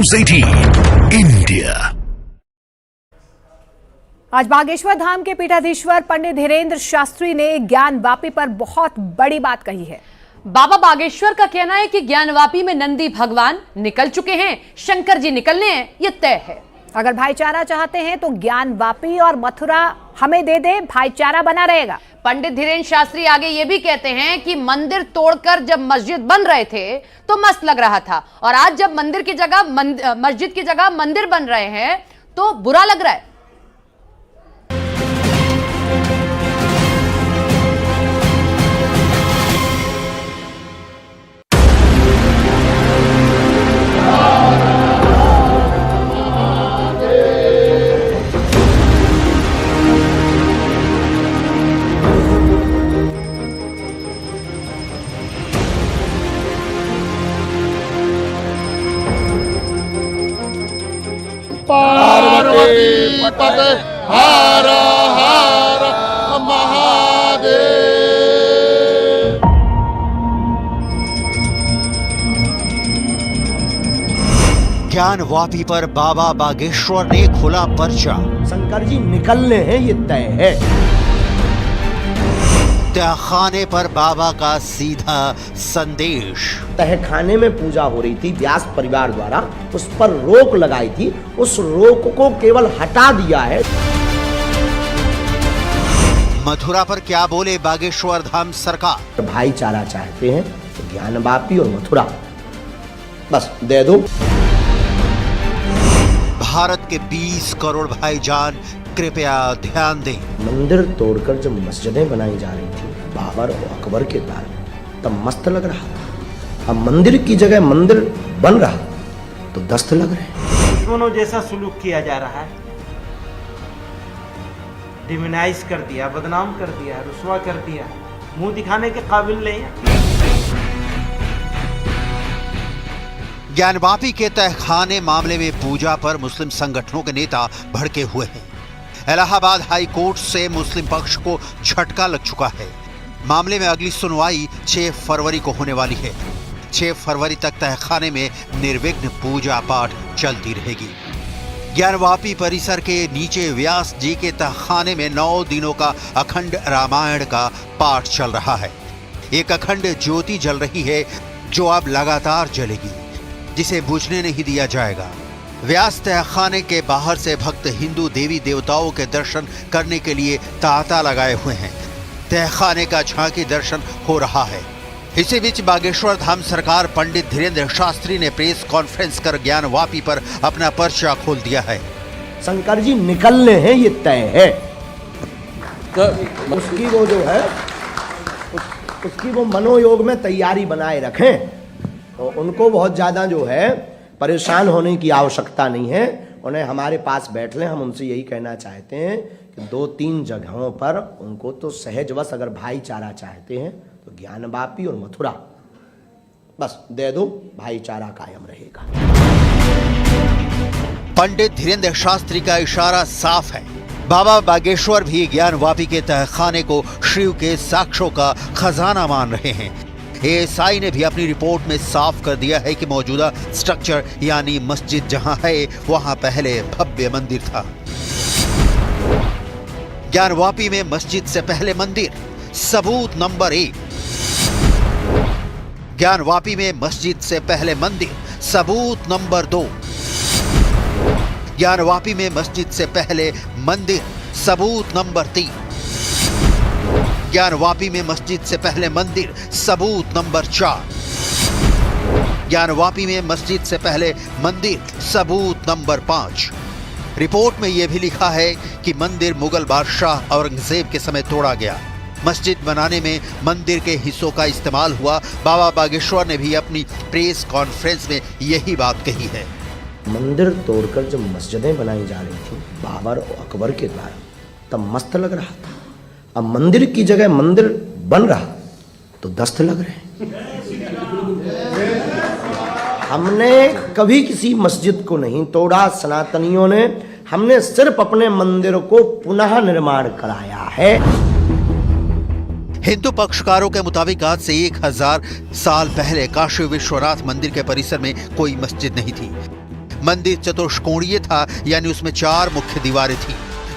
News 18 India. आज बागेश्वर धाम के पीठाधीश्वर पंडित धीरेन्द्र शास्त्री ने ज्ञानवापी पर बहुत बड़ी बात कही है। बाबा बागेश्वर का कहना है कि ज्ञानवापी में नंदी भगवान निकल चुके हैं, शंकर जी निकलने हैं, ये तय है। अगर भाईचारा चाहते हैं तो ज्ञानवापी और मथुरा हमें दे दे, भाईचारा बना रहेगा। पंडित धीरेन्द्र शास्त्री आगे ये भी कहते हैं कि मंदिर तोड़कर जब मस्जिद बन रहे थे तो मस्त लग रहा था, और आज जब मंदिर की जगह मस्जिद की जगह मंदिर बन रहे हैं तो बुरा लग रहा है। पार्वती पते हर हर महादेव। ज्ञानवापी पर बाबा बागेश्वर ने खुला पर्चा। शंकर जी निकलने हैं, ये तय है। तहखाने पर बाबा का सीधा संदेश। तहखाने में पूजा हो रही थी व्यास परिवार द्वारा, उस पर रोक लगाई थी, उस रोक को केवल हटा दिया है। मथुरा पर क्या बोले बागेश्वर धाम सरकार? भाईचारा चाहते हैं तो ज्ञानवापी और मथुरा बस दे दो। भारत के 20 करोड़ भाईजान कृपया ध्यान दें। मंदिर तोड़कर जब मस्जिदें बनाई जा रही थी बाबर और अकबर के द्वार में, तब मस्त लग रहा था। अब मंदिर की जगह मंदिर बन रहा तो दस्त लग रहे हैं। दुश्मनों जैसा सुलूक किया जा रहा है, डिमोनाइज कर दिया, बदनाम कर दिया, रुसवा कर दिया, मुंह दिखाने के काबिल नहीं है। ज्ञानवापी के तहखाने मामले में पूजा पर मुस्लिम संगठनों के नेता भड़के हुए हैं। इलाहाबाद हाई कोर्ट से मुस्लिम पक्ष को झटका लग चुका है। मामले में अगली सुनवाई 6 फरवरी को होने वाली है। 6 फरवरी तक तहखाने में निर्विघ्न पूजा पाठ चलती रहेगी। ज्ञानवापी परिसर के नीचे व्यास जी के तहखाने में 9 दिनों का अखंड रामायण का पाठ चल रहा है। एक अखंड ज्योति जल रही है जो अब लगातार जलेगी, जिसे बुझने नहीं दिया जाएगा। व्यास तहखाने के बाहर से भक्त हिंदू देवी देवताओं के दर्शन करने के लिए तांता लगाए हुए हैं। तहखाने का झांकी दर्शन हो रहा है। इसी बीच बागेश्वर धाम सरकार पंडित धीरेन्द्र शास्त्री ने प्रेस कॉन्फ्रेंस कर ज्ञानवापी पर अपना पर्चा खोल दिया है। शंकर जी निकलने हैं, ये तय है। उसकी वो जो है उसकी वो मनोयोग में तैयारी बनाए रखें, तो उनको बहुत ज़्यादा जो है परेशान होने की आवश्यकता नहीं है। उन्हें हमारे पास बैठ लें। हम उनसे यही कहना चाहते हैं कि 2-3 जगहों पर उनको तो सहजवश अगर भाईचारा चाहते हैं तो ज्ञानवापी और मथुरा बस दे दो, भाईचारा कायम रहेगा। पंडित धीरेन्द्र शास्त्री का इशारा साफ है। बाबा बागेश्वर भी ज्ञानवापी के तहखाने को शिव के साक्ष्यों का खजाना मान रहे हैं। एएसआई ने भी अपनी रिपोर्ट में साफ कर दिया है कि मौजूदा स्ट्रक्चर यानी मस्जिद जहां है वहां पहले भव्य मंदिर था। ज्ञानवापी में मस्जिद से पहले मंदिर, सबूत नंबर 1। ज्ञानवापी में मस्जिद से पहले मंदिर, सबूत नंबर 2। ज्ञानवापी में मस्जिद से पहले मंदिर, सबूत नंबर 3। ज्ञानवापी में मस्जिद से पहले मंदिर, सबूत नंबर 4। ज्ञानवापी में मस्जिद से पहले मंदिर, सबूत नंबर 5। रिपोर्ट में यह भी लिखा है कि मंदिर मुगल बादशाह औरंगजेब के समय तोड़ा गया। मस्जिद बनाने में मंदिर के हिस्सों का इस्तेमाल हुआ। बाबा बागेश्वर ने भी अपनी प्रेस कॉन्फ्रेंस में यही बात कही है। मंदिर तोड़कर जब मस्जिदें बनाई जा रही थी बाबर और अकबर के द्वारा, तब मस्त लग रहा था। अब मंदिर की जगह मंदिर बन रहा तो दस्त लग रहे हैं। हमने कभी किसी मस्जिद को नहीं तोड़ा, सनातनियों ने। हमने सिर्फ अपने मंदिर को पुनः निर्माण कराया है। हिंदू पक्षकारों के मुताबिक आज से 1000 साल पहले काशी विश्वनाथ मंदिर के परिसर में कोई मस्जिद नहीं थी। मंदिर चतुष्कोणीय था, यानी उसमें 4 मुख्य दीवारें थीं।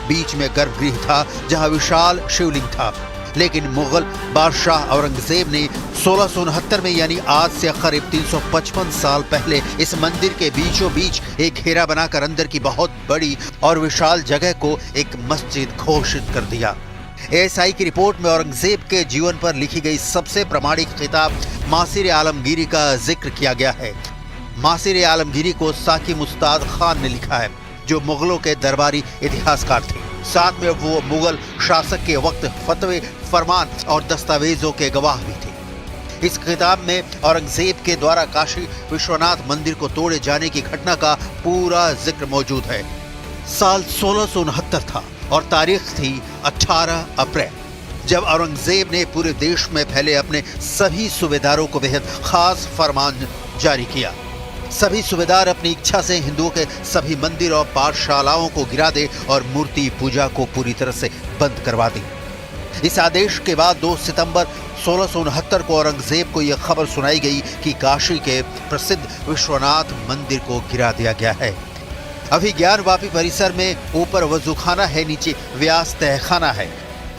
बीच में गर्भगृह था जहां विशाल शिवलिंग था। लेकिन मुगल बादशाह औरंगजेब ने 1669 में, यानी आज से करीब 355 साल पहले, इस मंदिर के बीचों बीच एक घेरा बनाकर अंदर की बहुत बड़ी और विशाल जगह को एक मस्जिद घोषित कर दिया। एएसआई की रिपोर्ट में औरंगजेब के जीवन पर लिखी गई सबसे प्रामाणिक किताब मासिर आलमगीरी का जिक्र किया गया है। मासिर आलमगीरी को साकी मुस्ताद खान ने लिखा है, जो मुगलों के दरबारी इतिहासकार थे। साथ में वो मुगल शासक के वक्त फतवे, फरमान और दस्तावेजों के गवाह भी थे। इस किताब में औरंगजेब के द्वारा काशी विश्वनाथ मंदिर को तोड़े जाने की घटना का पूरा जिक्र मौजूद है। साल 1669 था और तारीख थी 18 अप्रैल, जब औरंगजेब ने पूरे देश में फैले अपने सभी सूबेदारों को बेहद खास फरमान जारी किया। सभी सूबेदार अपनी इच्छा से हिंदुओं के सभी मंदिर और पाठशालाओं को गिरा दे और मूर्ति पूजा को पूरी तरह से बंद करवा दी। इस आदेश के बाद 2 सितंबर 1669 को औरंगजेब को यह खबर सुनाई गई कि काशी के प्रसिद्ध विश्वनाथ मंदिर को गिरा दिया गया है। अभी ज्ञानवापी परिसर में ऊपर वजूखाना है, नीचे व्यास तहखाना है।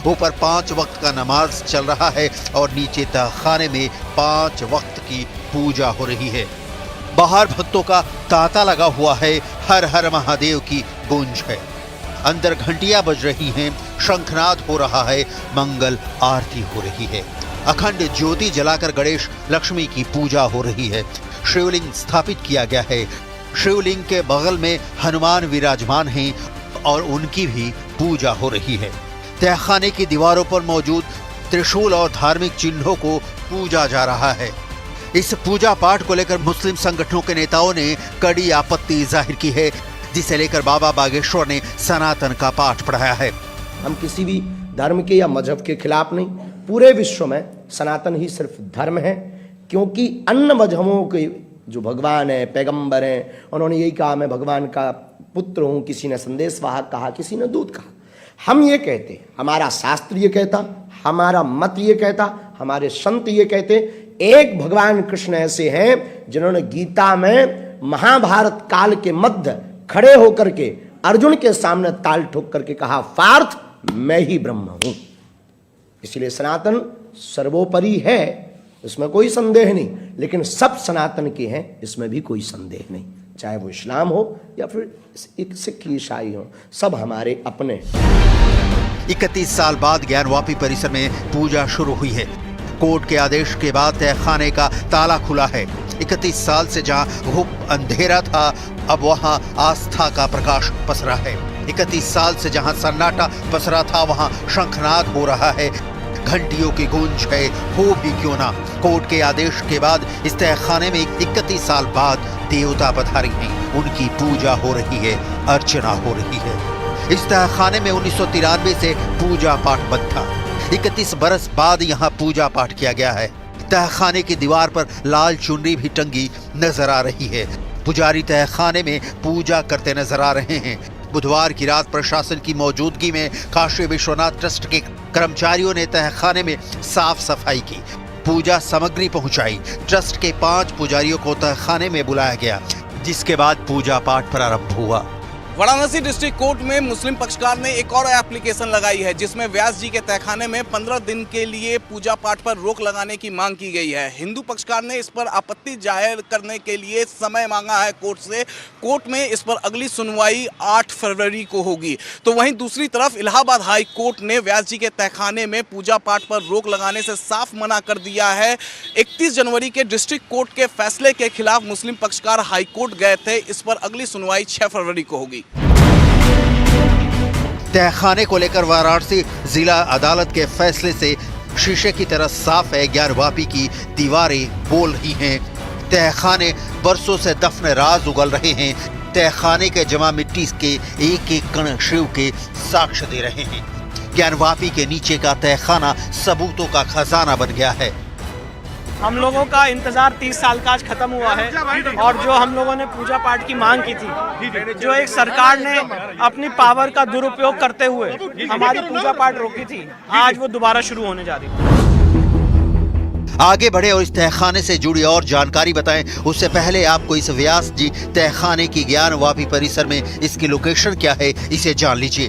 ऊपर 5 वक्त का नमाज चल रहा है और नीचे तहखाने में 5 वक्त की पूजा हो रही है। बाहर भक्तों का तांता लगा हुआ है, हर हर महादेव की गूंज है। अंदर घंटियां बज रही हैं, शंखनाद हो रहा है, मंगल आरती हो रही है। अखंड ज्योति जलाकर गणेश लक्ष्मी की पूजा हो रही है। शिवलिंग स्थापित किया गया है। शिवलिंग के बगल में हनुमान विराजमान हैं और उनकी भी पूजा हो रही है। तहखाने की दीवारों पर मौजूद त्रिशूल और धार्मिक चिन्हों को पूजा जा रहा है। इस पूजा पाठ को लेकर मुस्लिम संगठनों के नेताओं ने कड़ी आपत्ति जाहिर की है, जिसे लेकर बाबा बागेश्वर ने सनातन का पाठ पढ़ाया है। हम किसी भी धर्म के या मजहब के खिलाफ नहीं, पूरे विश्व में सनातन ही सिर्फ धर्म है, क्योंकि अन्य मजहबों के जो भगवान है, पैगंबर हैं, उन्होंने यही कहा मैं भगवान का पुत्र हूँ, किसी ने संदेशवाहक कहा, किसी ने दूत कहा। हम ये कहते, हमारा शास्त्र ये कहता, हमारा मत ये कहता, हमारे संत ये कहते, एक भगवान कृष्ण ऐसे हैं जिन्होंने गीता में महाभारत काल के मध्य खड़े होकर के अर्जुन के सामने ताल ठोक करके कहा, पार्थ मैं ही ब्रह्म हूं। इसलिए सनातन सर्वोपरि है, इसमें कोई संदेह नहीं, लेकिन सब सनातन के हैं, इसमें भी कोई संदेह नहीं। चाहे वो इस्लाम हो या फिर सिख ईसाई हो, सब हमारे अपने। 31 साल बाद ज्ञानवापी परिसर में पूजा शुरू हुई है। कोर्ट के आदेश के बाद तहखाने का ताला खुला है। 31 साल से जहां घुप अंधेरा था, अब वहां आस्था का प्रकाश पसरा है। 31 साल से जहां सन्नाटा पसरा था, वहां शंखनाद हो रहा है, घंटियों की गूंज है, हो भी क्यों ना। कोर्ट के आदेश के बाद इस तहखाने में 31 साल बाद देवता पधारे हैं, उनकी पूजा हो रही है, अर्चना हो रही है। इस तहखाने में 1993 से पूजा पाठ बंद था। 31 बरस बाद यहाँ पूजा पाठ किया गया है। तहखाने की दीवार पर लाल चुनरी भी टंगी नजर आ रही है। पुजारी तहखाने में पूजा करते नजर आ रहे हैं। बुधवार की रात प्रशासन की मौजूदगी में काशी विश्वनाथ ट्रस्ट के कर्मचारियों ने तहखाने में साफ सफाई की, पूजा सामग्री पहुंचाई। ट्रस्ट के 5 पुजारियों को तहखाने में बुलाया गया, जिसके बाद पूजा पाठ प्रारंभ हुआ। वाराणसी डिस्ट्रिक्ट कोर्ट में मुस्लिम पक्षकार ने एक और एप्लीकेशन लगाई है, जिसमें व्यास जी के तहखाने में 15 दिन के लिए पूजा पाठ पर रोक लगाने की मांग की गई है। हिंदू पक्षकार ने इस पर आपत्ति जाहिर करने के लिए समय मांगा है कोर्ट से। कोर्ट में इस पर अगली सुनवाई 8 फरवरी को होगी। तो वहीं दूसरी तरफ इलाहाबाद हाई कोर्ट ने व्यास जी के तहखाने में पूजा पाठ पर रोक लगाने से साफ मना कर दिया है। 31 जनवरी के डिस्ट्रिक्ट कोर्ट के फैसले के खिलाफ मुस्लिम पक्षकार हाई कोर्ट गए थे। इस पर अगली सुनवाई 6 फरवरी को होगी। तहखाने को लेकर वाराणसी जिला अदालत के फैसले से शीशे की तरह साफ है। ज्ञानवापी की दीवारें बोल रही हैं। तहखाने बरसों से दफन राज उगल रहे हैं। तहखाने के जमा मिट्टी के एक एक कण शिव के साक्ष्य दे रहे हैं। ज्ञानवापी के नीचे का तहखाना सबूतों का खजाना बन गया है। हम लोगों का इंतजार 30 साल का आज खत्म हुआ है, और जो हम लोगों ने पूजा पाठ की मांग की थी, जो एक सरकार ने अपनी पावर का दुरुपयोग करते हुए हमारी पूजा पाठ रोकी थी, आज वो दोबारा शुरू होने जा रही है। आगे बढ़े और इस तहखाने से जुड़ी और जानकारी बताएं, उससे पहले आपको इस व्यास जी तहखाने की ज्ञानवापी परिसर में इसकी लोकेशन क्या है, इसे जान लीजिए।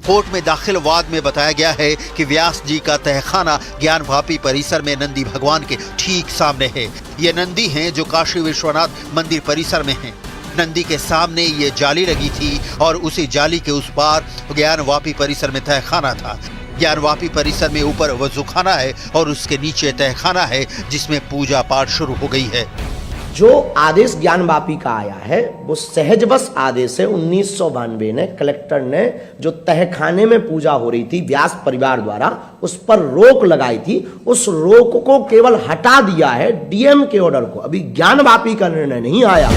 कोर्ट में दाखिल वाद में बताया गया है कि व्यास जी का तहखाना ज्ञानवापी परिसर में नंदी भगवान के ठीक सामने है। ये नंदी हैं जो काशी विश्वनाथ मंदिर परिसर में हैं। नंदी के सामने ये जाली लगी थी और उसी जाली के उस पार ज्ञानवापी परिसर में तहखाना था। ज्ञानवापी परिसर में ऊपर वज़ूखाना है और उसके नीचे तहखाना है जिसमें पूजा पाठ शुरू हो गई है। जो आदेश ज्ञानवापी का आया है वो सहजवश आदेश है। 1992 ने कलेक्टर ने जो तहखाने में पूजा हो रही थी व्यास परिवार द्वारा, उस पर रोक लगाई थी। उस रोक को केवल हटा दिया है डीएम के ऑर्डर को। अभी ज्ञानवापी का निर्णय नहीं आया।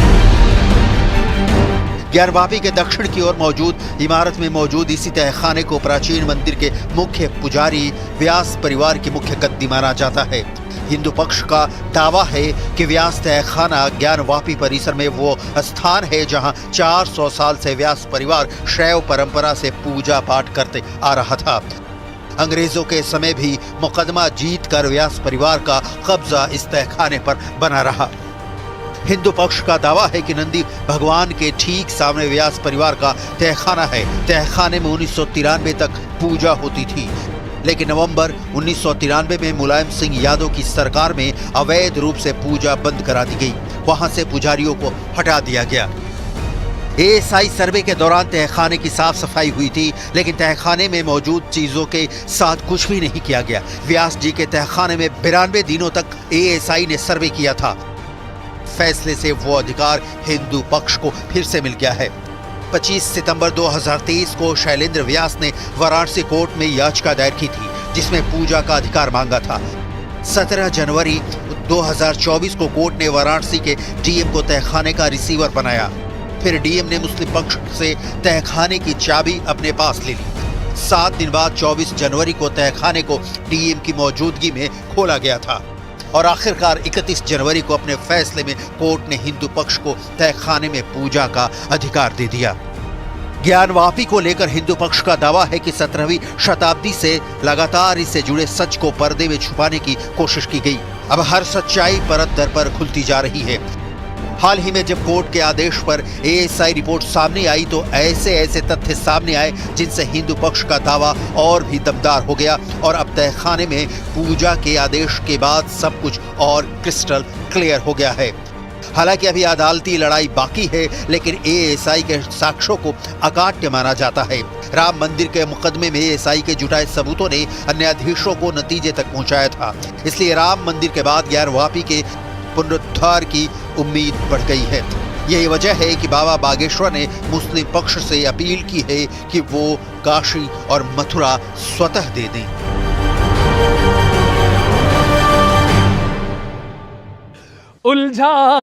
ज्ञानवापी के दक्षिण की ओर मौजूद इमारत में मौजूद इसी तहखाने को प्राचीन मंदिर के मुख्य पुजारी व्यास परिवार की मुख्य गद्दी माना जाता है। हिंदू पक्ष का दावा है कि व्यास तहखाना ज्ञानवापी परिसर में वो स्थान है जहां 400 साल से व्यास परिवार शैव परंपरा से पूजा पाठ करते आ रहा था। अंग्रेजों के समय भी मुकदमा जीत कर व्यास परिवार का कब्जा इस तहखाने पर बना रहा। हिंदू पक्ष का दावा है कि नंदी भगवान के ठीक सामने व्यास परिवार का तहखाना है। तहखाने में 1993 तक पूजा होती थी, लेकिन नवंबर 1993 में मुलायम सिंह यादव की सरकार में अवैध रूप से पूजा बंद करा दी गई। वहां से पुजारियों को हटा दिया गया। एएसआई सर्वे के दौरान तहखाने की साफ सफाई हुई थी, लेकिन तहखाने में मौजूद चीजों के साथ कुछ भी नहीं किया गया। व्यास जी के तहखाने में 92 दिनों तक एएसआई ने सर्वे किया था। फैसले से वो अधिकार हिंदू पक्ष को फिर से मिल गया है। 25 सितंबर 2023 को शैलेंद्र व्यास ने वाराणसी कोर्ट में याचिका दायर की थी जिसमें पूजा का अधिकार मांगा था। 17 जनवरी 2024 को कोर्ट ने वाराणसी के डीएम को तहखाने का रिसीवर बनाया। फिर डीएम ने मुस्लिम पक्ष से तहखाने की चाबी अपने पास ले ली। 7 दिन बाद 24 जनवरी को तहखाने को डीएम की मौजूदगी में खोला गया था और आखिरकार 31 जनवरी को अपने फैसले में कोर्ट ने हिंदू पक्ष को तहखाने में पूजा का अधिकार दे दिया। ज्ञानवापी को लेकर हिंदू पक्ष का दावा है कि 17वीं शताब्दी से लगातार इससे जुड़े सच को पर्दे में छुपाने की कोशिश की गई। अब हर सच्चाई परत दर पर खुलती जा रही है। हाल ही में जब कोर्ट के आदेश पर एएसआई रिपोर्ट सामने आई तो ऐसे तथ्य सामने आए जिनसे हिंदू पक्ष का दावा और भी दमदार हो गया और अब तहखाने में पूजा के आदेश के बाद सब कुछ और क्रिस्टल क्लियर हो गया है। हालांकि अभी अदालती लड़ाई बाकी है, लेकिन एएसआई के साक्ष्यों को अकाट्य माना जाता है। राम मंदिर के मुकदमे में एएसआई के जुटाए सबूतों ने न्यायाधीशों को नतीजे तक पहुंचाया था। इसलिए राम मंदिर के बाद ज्ञानवापी के पुनरुद्धार की उम्मीद बढ़ गई है। यही वजह है कि बाबा बागेश्वर ने मुस्लिम पक्ष से अपील की है कि वो काशी और मथुरा स्वतः दे दें। उलझा